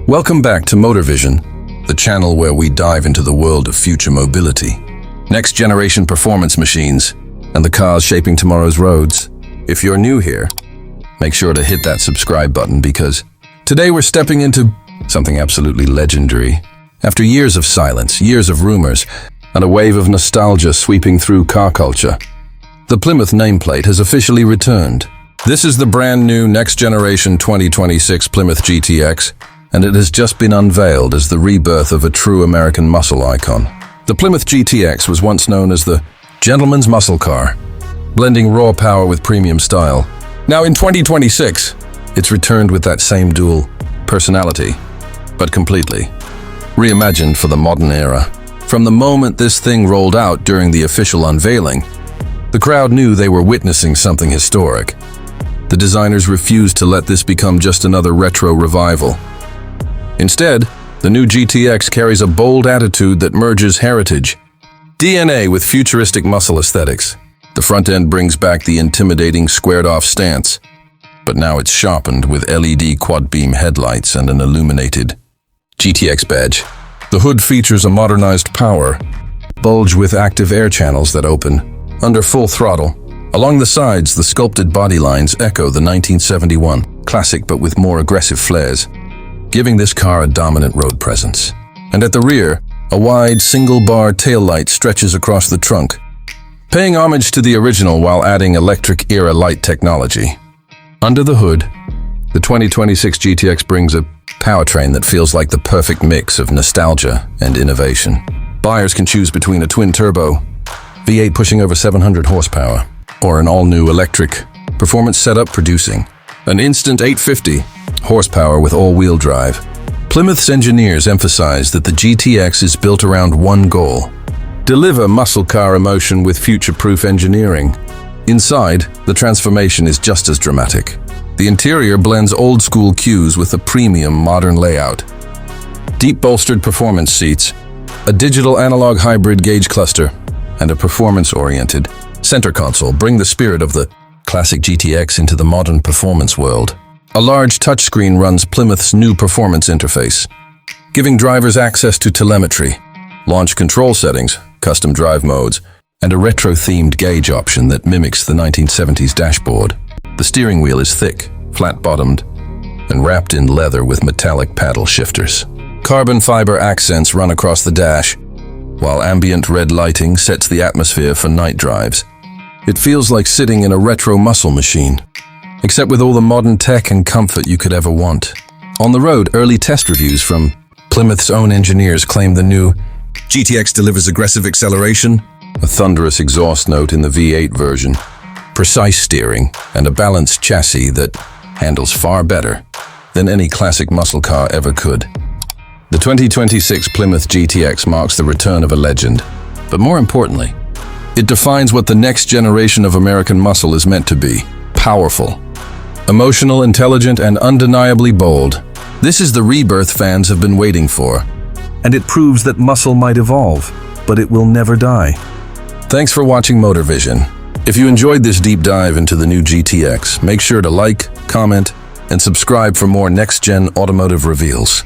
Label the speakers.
Speaker 1: Welcome back to MotorVision, the channel where we dive into the world of future mobility, next-generation performance machines, and the cars shaping tomorrow's roads. If you're new here, make sure to hit that subscribe button because today we're stepping into something absolutely legendary. After years of silence, years of rumors, and a wave of nostalgia sweeping through car culture, the Plymouth nameplate has officially returned. This is the brand new next-generation 2026 Plymouth GTX, and it has just been unveiled as the rebirth of a true American muscle icon. The Plymouth GTX was once known as the gentleman's muscle car, blending raw power with premium style. Now in 2026, it's returned with that same dual personality, but completely reimagined for the modern era. From the moment this thing rolled out during the official unveiling, the crowd knew they were witnessing something historic. The designers refused to let this become just another retro revival. Instead, the new GTX carries a bold attitude that merges heritage, DNA with futuristic muscle aesthetics. The front end brings back the intimidating squared-off stance, but now it's sharpened with LED quad-beam headlights and an illuminated GTX badge. The hood features a modernized power bulge with active air channels that open under full throttle. Along the sides, the sculpted body lines echo the 1971 classic but with more aggressive flares, giving this car a dominant road presence. And at the rear, a wide single-bar taillight stretches across the trunk, paying homage to the original while adding electric-era light technology. Under the hood, the 2026 GTX brings a powertrain that feels like the perfect mix of nostalgia and innovation. Buyers can choose between a twin-turbo V8 pushing over 700 horsepower or an all-new electric performance setup producing an instant 850 horsepower with all-wheel drive. Plymouth's engineers emphasize that the GTX is built around one goal: deliver muscle car emotion with future-proof engineering. Inside, the transformation is just as dramatic. The interior blends old-school cues with a premium modern layout. Deep bolstered performance seats, a digital analog hybrid gauge cluster, and a performance-oriented center console bring the spirit of the classic GTX into the modern performance world. A large touchscreen runs Plymouth's new performance interface, giving drivers access to telemetry, launch control settings, custom drive modes, and a retro-themed gauge option that mimics the 1970s dashboard. The steering wheel is thick, flat-bottomed, and wrapped in leather with metallic paddle shifters. Carbon fiber accents run across the dash, while ambient red lighting sets the atmosphere for night drives. It feels like sitting in a retro muscle machine, except with all the modern tech and comfort you could ever want. On the road, early test reviews from Plymouth's own engineers claim the new GTX delivers aggressive acceleration, a thunderous exhaust note in the V8 version, precise steering, and a balanced chassis that handles far better than any classic muscle car ever could. The 2026 Plymouth GTX marks the return of a legend, but more importantly, it defines what the next generation of American muscle is meant to be: powerful, emotional, intelligent, and undeniably bold. This is the rebirth fans have been waiting for, and it proves that muscle might evolve, but it will never die. Thanks for watching MotorVision. If you enjoyed this deep dive into the new GTX, make sure to like, comment, and subscribe for more next-gen automotive reveals.